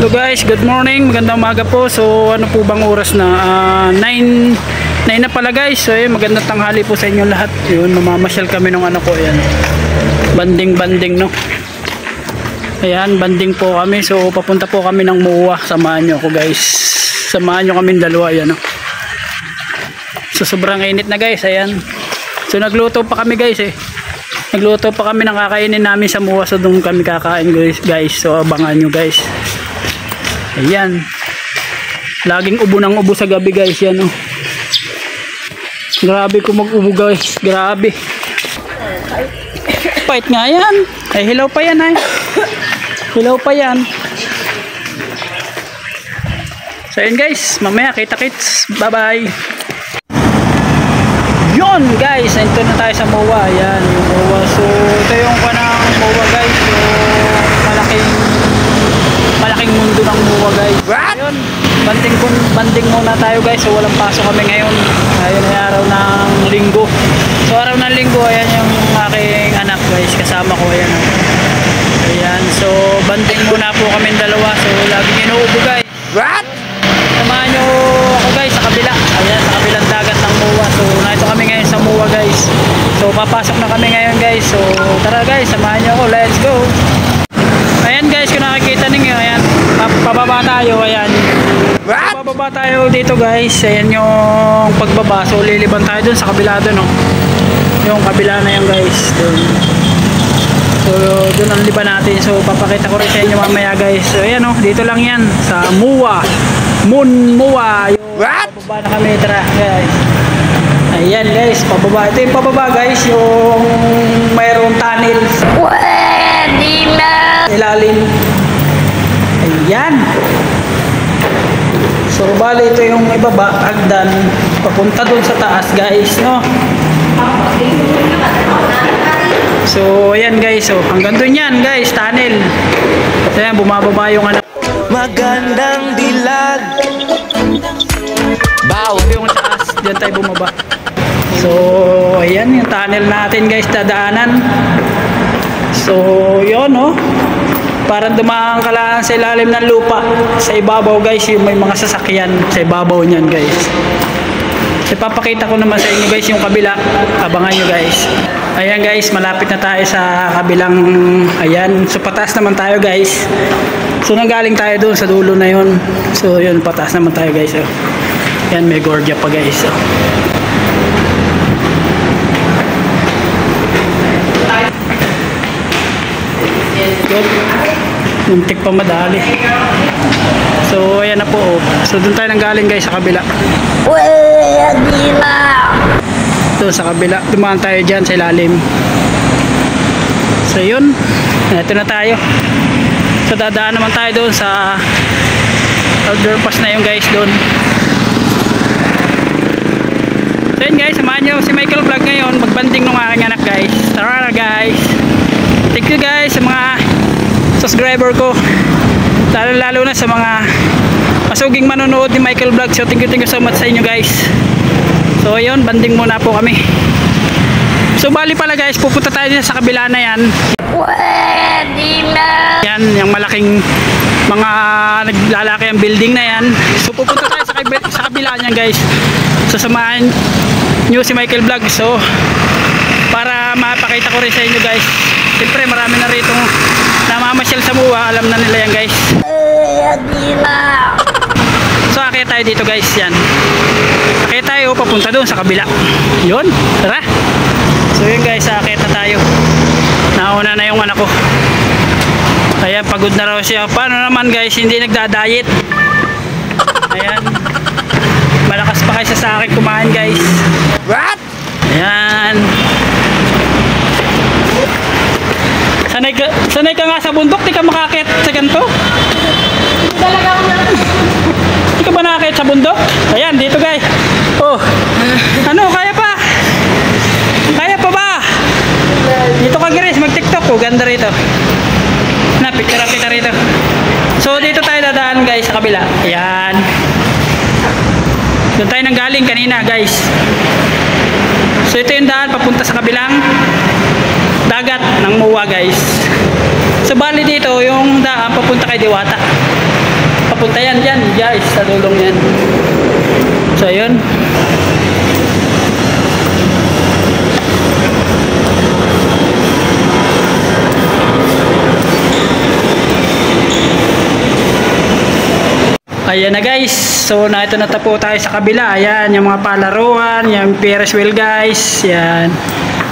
Hello guys, good morning, magandang umaga po. So ano po bang oras na? 9 na pala guys. So magandang tanghali po sa inyo lahat. Yun, mamamasyal kami ng ano ko, ayan. Banding no. Ayan, banding po kami. So papunta po kami ng MUA. Samahan nyo ako guys. Samahan nyo kami dalawa, ayan. So sobrang init na guys, ayan. So nagluto pa kami guys Nagluto pa kami ng kakainin namin sa MUA. So doon kami kakain guys. So abangan nyo guys. Ayan. Laging ubo ng ubo sa gabi guys. Yan oh. Grabe kung mag-ubo guys. Grabe. Pait nga yan. Ay hilaw pa yan ay. Hilaw pa yan. So yun guys. Mamaya kita-kits. Bye bye. Yun guys. Ito na tayo sa MUA. Ayan yung MUA. So ito yung kanang MUA guys. So malaking mundo ng MUA guys. Ayun, banding muna tayo guys. So walang pasok kami ngayon. Ayun ay araw ng linggo. So araw ng linggo, ayan yung aking anak guys. Kasama ko, ayan. Ayan, so banding muna po kami dalawa. So laging inuubo guys. What? Samahan nyo ako guys sa kabila. Ayan, sa kabilang dagat ng MUA. So narito kami ngayon sa MUA guys. So papasok na kami ngayon guys. So tara guys, samahan nyo ako. Let's go. Ayan guys, kung nakikita ninyo, ayan, pababa tayo, ayan. So, pababa tayo dito guys, ayan yung pagbaba. So liliban tayo dun sa kabila dun, no? Yung kabila na yan guys, dun. So dun ang liban natin. So papakita ko rin sa inyo mamaya guys. So ayan no, dito lang yan, sa MUA. MUA. Yung pababa na kami, tara guys. Ayan guys, pababa. Ito yung pababa guys, yung mayroong tunnel. Ilalim. Ayan. So bali ito yung ibaba, hagdan papunta dun sa taas guys, no? So ayan guys, so hanggang dun yan guys, tunnel. So ayan, bumababa yung anak. Magandang dilag. Baw, yung taas, dyan tayo bumaba. So ayan yung tunnel natin guys, dadaanan. So yun no, parang dumaan ka lang sa ilalim ng lupa. Sa ibabaw guys, yung may mga sasakyan sa ibabaw niyan guys. Ipapakita ko naman sa inyo guys yung kabila. Abangan nyo guys. Ayan guys, malapit na tayo sa kabilang. Ayan, so pataas naman tayo guys. So nanggaling tayo doon sa dulo na yun. So yun, pataas naman tayo guys. So, ayan, may gorgia pa guys. So, good. Muntik pa madali. So ayan na po oh. So doon tayo nanggaling guys sa kabila. Ito sa kabila, dumaan tayo dyan sa ilalim. So yun, ito na tayo. So dadaan naman tayo doon sa overpass na yun guys doon. So yun guys, samahan nyo si Michael Vlog ngayon. Magbanding ng aking anak guys. Tara na guys. Thank you guys sa mga subscriber ko, lalo na sa mga masuging manonood ni Michael Vlog. So thank you so much sa inyo guys. So ayun, banding muna po kami. So bali pala guys, pupunta tayo sa kabila na yan. Yan, yung malaking mga naglalaki ang building na yan. So pupunta tayo sa kabila niyan guys. So samahan nyo si Michael Vlog. So para mapakita ko rin sa inyo guys. Siyempre marami na rito namamasyal sa MUA, alam na nila yan guys. So akit tayo dito guys, yan. Akit tayo papunta doon sa kabila. Yun, tara. So yun guys, akit na tayo. Nauna na yung anak ko. Ayan, pagod na raw siya. Paano naman guys, hindi nagda-diet. Ayan. Malakas pa kaysa sa akin kumain guys. What? Ayan. Sanay ka nga sa bundok, di ka makakit sa ganito. Di ka ba nakakit sa bundok? Ayan, dito guys. Oh, ano, kaya pa? Kaya pa ba? Dito ka guys, mag-tiktok. Oh, ganda rito. Na, picture kita rito. So dito tayo dadaan guys sa kabila. Ayan. Doon tayo nanggaling kanina guys. So ito yung daan papunta sa kabilang dagat ng MUA guys. So bali dito yung daan papunta kay Diwata. Papunta yan dyan guys, sa dulong yan. So ayun. Ayan na guys, so ito na po tayo sa kabila. Ayan, yung mga palaruan, yung Ferris wheel guys. Yan.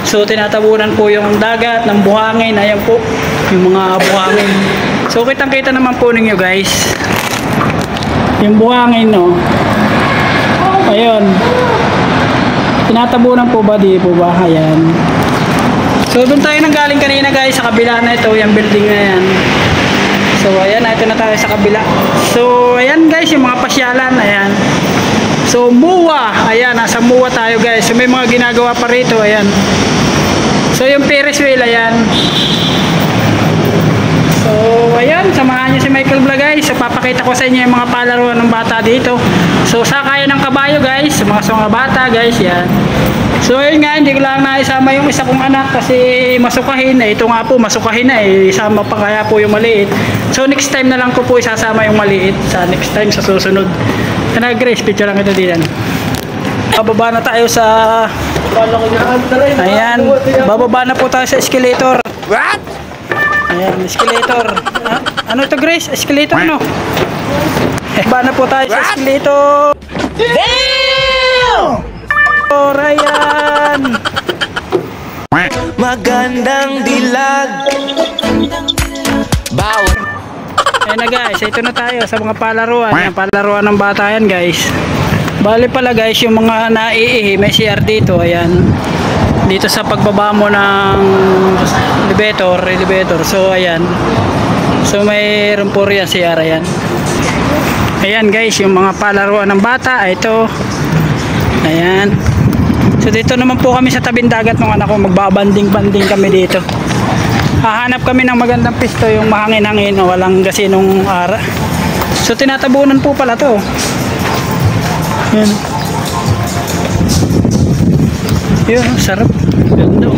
So tinatabunan po yung dagat ng buhangin. Ayan po, yung mga buhangin. So kitang kita naman po ninyo guys, yung buhangin no. Ayun, tinatabunan po ba, di po ba? Ayan. So doon tayo nang galing kanina guys, sa kabila na ito, yung building na yan. So ayan, ito na tayo sa kabila. So ayan guys, yung mga pasyalan, ayan. So MUA, ayan, nasa MUA tayo guys. So may mga ginagawa pa rito, ayan. So yung Ferris wheel, ayan. So ayan, samahan niyo si Michael Vlog guys. So papakita ko sa inyo yung mga palaruan ng bata dito. So sakayan ng kabayo guys, mga bata guys, yan. So ayun nga, hindi ko lang naisama yung isa kong anak kasi masukahin. Ito nga po, masukahin na eh. Isama pa kaya po yung maliit. So next time na lang ko po isasama yung maliit. Sa next time, sa susunod. Kana Grace, picture lang ito din. Bababa na tayo sa... Ayan, bababa na po tayo sa escalator. What? Ayan, escalator. Ha? Ano ito Grace? Escalator no? Bababa na po tayo sa escalator. Damn! Ryan! Magandang dilag. Bawal. Ayan na guys, ito na tayo sa mga palaruan. Yung palaruan ng bata yan guys. Bali pala guys, yung mga naiihi, may CR dito. Ayan. Dito sa pagbaba mo ng elevator. So ayan. So mayroon po rin CR. Ayan. Ayan guys, yung mga palaruan ng bata. Ito. Ayan. So dito naman po kami sa tabing dagat ng anak ko, magbabanding-banding kami dito. Hahanap kami ng magandang pisto, yung mahangin-hangin o walang gasinong ara. So tinatabunan po pala to. Yan. Yun, sarap. Ganda.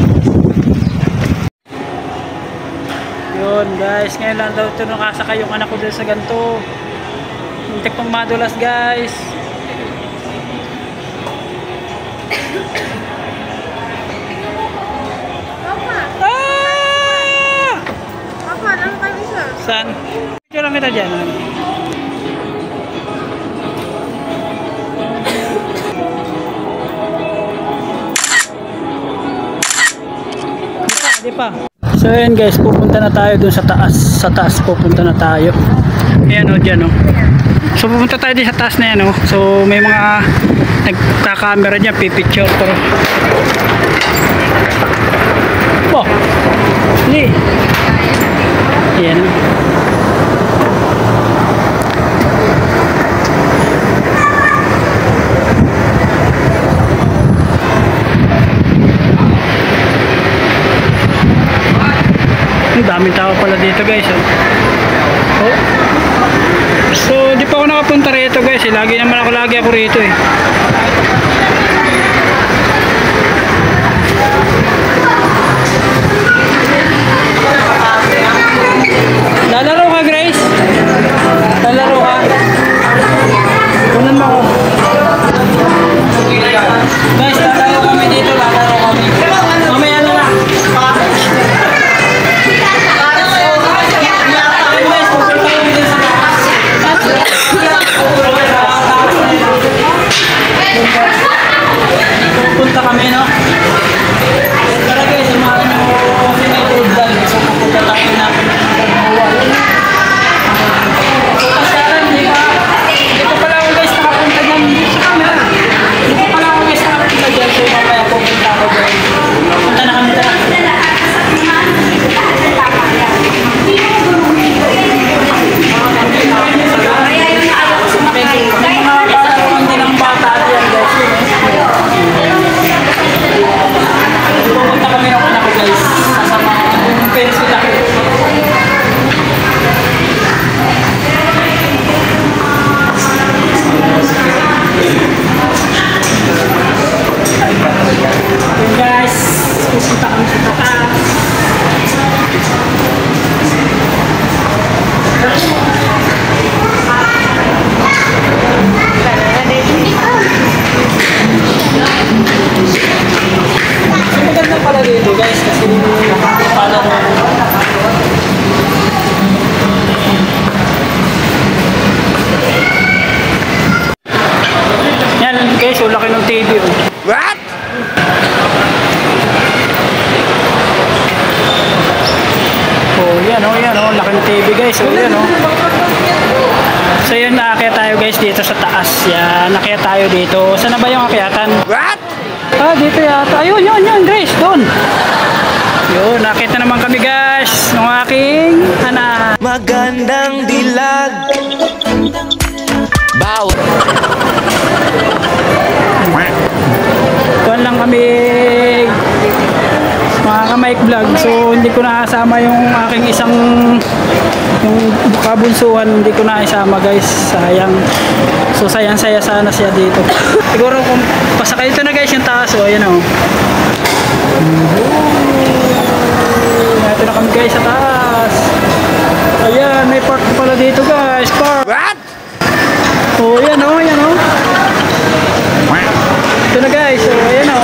Yun guys, ngayon lang daw ito nakasakay yung anak ko dito sa ganito. Muntik pang madulas guys. Saan? Picture lang kita dyan. Di pa. So ayan guys, pupunta na tayo dun sa taas. Sa taas pupunta na tayo. Ayan o, dyan o. So pupunta tayo din sa taas na yan o. So may mga nagka-camera dyan, pipicture pero. Oh! Hindi. Ayan o. Ang daming tao pala dito guys oh. Oh. So di pa ako nakapunta rito guys eh. Lagi ako rito eh. Lalaro ka Grace? Lalaro ka? Kunan mo ako. Guys, lalaro kami dito. Lalaro kami. Mamaya na lang. So laki ng TV oh. What? Oh, yan oh, laki ng TV guys. Oh, yan oh. So yun, naakyat tayo guys dito sa taas. Yan, naakyat tayo dito. Saan na ba yung akyatan? What? Ah, dito yata. Ayun, yun, Grace, doon. Yun, nakita naman kami guys ng aking anak. Magandang dilag. Bawat. Doon lang kami mga ka-mic vlog. So hindi ko nakasama yung aking isang yung kabunsuhan, hindi ko nakasama guys. Sayang. So sayang-saya sana siya dito. Siguro kung pasakay dito na guys yung taas. O ayan o. Ito na kami guys sa taas. Ayan, may park pala dito guys. Park. What? Oh, ayan o, ayan o. Ito na guys. So ayan o.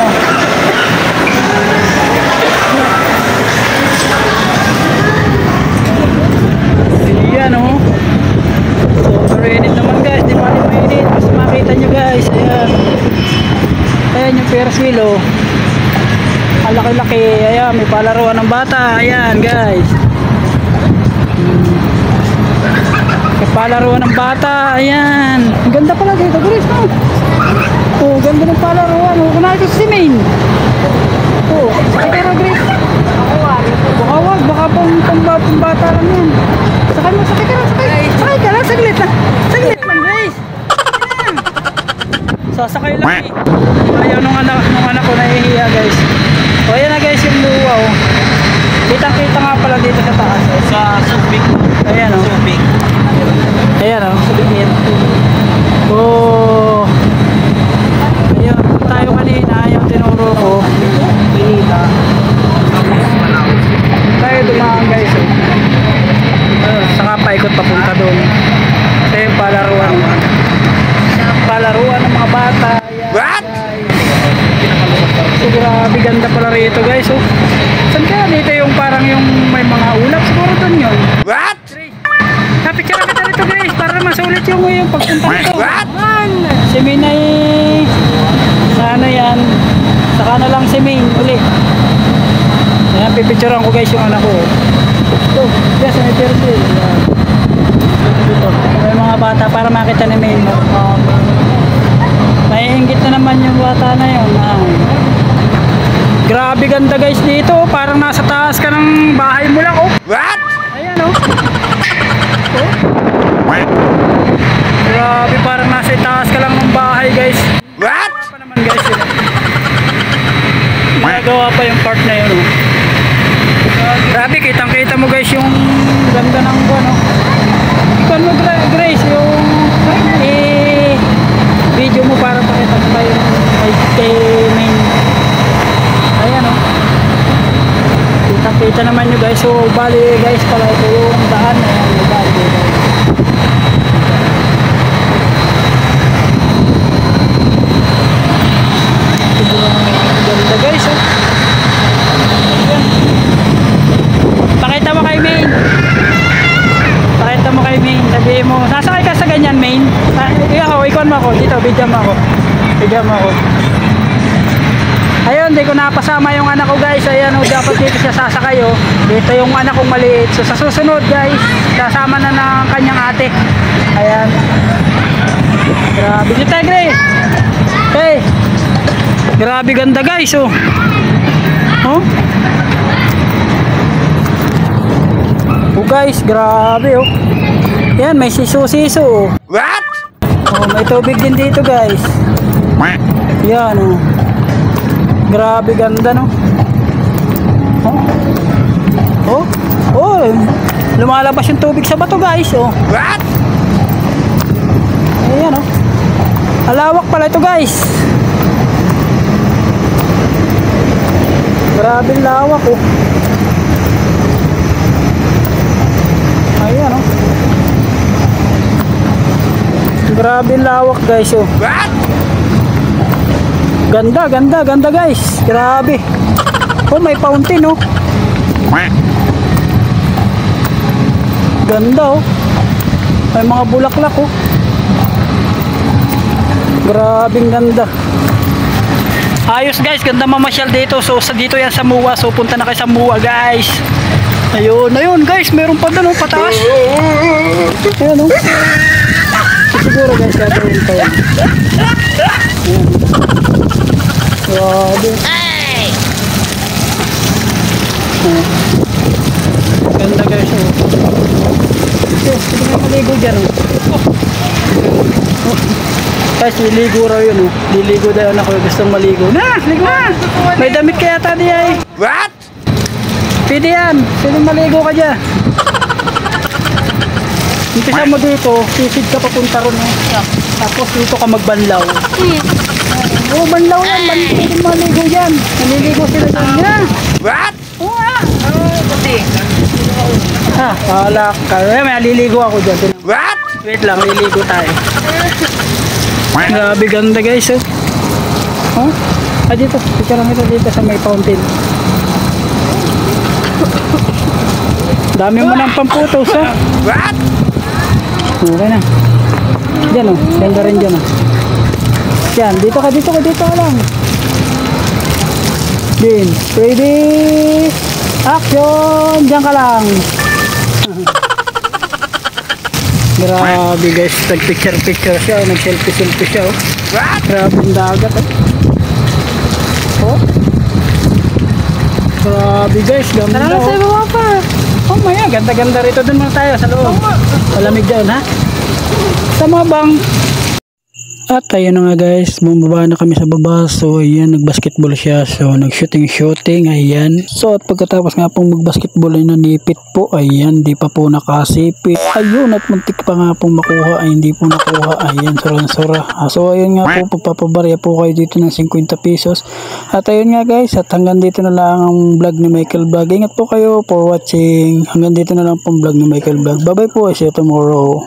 Ayan o. So mainit naman guys. Di ba mainit? Basta makita nyo guys. Ayan. Ayan yung Ferris wheel o. Ang laki-laki. Ayan, may palaruan ng bata. Ayan guys. May palaruan ng bata. Ayan. Ang ganda pala dito guys. Oh, ganda ng palaruan. Oh, kunwari ito si Maine. Oh, sakay ka Grace. Baka wag. Baka pang bata lang yan. Sakay mo, sakay ka lang. Sakay ka lang. Saglit lang. Saglit lang Grace. Ayan. Sasakay lang eh. Ayaw nung anak ko nahihiya guys. O ayan na guys yung luwa oh. Kitang-kita nga pala dito sa taas oh. Sa Subic. Ayan oh. Subic. Ayan oh. Oh. Ayan tayo kanina yung tinuro ko. Pinita. Tayo dumaan guys oh. Saka paikot papunta doon. Ito yung palaruan ng mga bata. Ayan, What? guys. So grabe ganda pala rito guys oh. Saan kaya dito yung parang yung may mga ulap? Siguro doon yun. What? Napicture kita dito guys para masulit yung pagpunta nito. What? Si Minay sa ano yan. Saka na lang si Maine uli. Ayan, pipicturean ko guys yung anak ko. Ito, yes, may persil. Dito, may mga bata para makita ni Maine. Maiinggit na naman yung bata na yun. Grabe ganda guys dito. Parang nasa taas ka ng bahay mo lang oh. What? Ayan oh. Grabe parang nasa taas ka lang ng bahay guys. What? Pa naman guys yun. Nagawa pa yung part na yun oh. Grabe kitang kita mo guys yung ganda ng ano. Ikaw mo Grace yung video mo para pakita ko kayo kay Maine. Ayan o. Kita naman nyo guys. So bali guys pala ito yung daan. Ayan yung bali guys. Ganda guys oh. Ayan. Pakita mo kay Maine. Pakita mo kay Maine. Sabihin mo, sasakay ka sa ganyan Maine. Ikon mo ako. Dito, bigyan mo ako. Bigyan mo ako. Ayun, di ko napasama yung anak ko guys. Ayan o, dapat dito siya sasakay o. Dito yung anak kong maliit. So sa susunod guys, sasama na ng kanyang ate. Ayan. Grabe. Dito tayo Grace. Hey. Grabe ganda guys oh. Oh. Oh guys, grabe oh. Yan, may siso-siso oh. What? Oh, may tubig din dito guys. Yan oh. Grabe ganda no. Oh. Oh. Oh. Lumalabas yung tubig sa bato guys oh. What? Ayan oh. Alawak pala ito guys. Grabe lawak oh. Ayan oh. Grabe lawak guys oh. What? Ganda guys. Grabe. Oh, may fountain oh. Ganda oh. May mga bulaklak oh. Grabing ganda. Ayos guys, ganda mamasyal dito. So sa dito yan sa Muwa. So punta na kayo sa Muwa guys. Ayun, ayun guys, meron pa doon pataas. Ayun oh. Siguro guys, gagawin pa yan. Ayan. Grabe. Ganda guys oh. Sige na maligo dyan oh. Guys, liligo raw yun oh. Liligo daw ako, gustong maligo. Na, ligo na. May damit kaya tadi ay. What? Pwede yan. Pwede maligo ka dyan. Umpisa mo dito, sisid ka papunta ron oh. Tapos dito ka magbanlaw. Oo, banlaw yan. Pwede maligo dyan. Naliligo sila dyan. Yeah. What? Oo nga. Kasi. Ha, pahala ka. May liligo ako dyan. What? Wait lang, liligo tayo. Grabe ganda guys oh. Huh? Ah dito, picture lang ito dito sa may fountain. Dami mo ng pamputos ha. What? Okay na. Diyan oh, ganda rin dyan oh. Yan, dito ka lang. Din, ready, action, dyan ka lang. Grabe guys, nag-picture siya, nag-selfie siya oh. What? Grabe yung dagat oh. Oh. Grabe guys, ganda oh. Tara sa baba pa. Oh maya, ganda-ganda rito. Doon muna tayo sa loob. Malamig dyan ha. Sa mga bang. At ayun na nga guys, bumaba na kami sa baba. So ayan, nag-basketball siya. So nag-shooting, ayan. So at pagkatapos nga pong mag-basketball ay nanipit po. Ayan, di pa po nakasipit. Ayun, at muntik pa nga pong makuha ay hindi po nakuha. Ayan, surang-sura. So ayun nga po, pagpapabarya po kayo dito ng 50 pesos. At ayun nga guys, at hanggang dito na lang ang vlog ni Michael Vlog. Ingat po kayo for watching. Hanggang dito na lang pong vlog ni Michael Vlog. Bye bye po, see you tomorrow.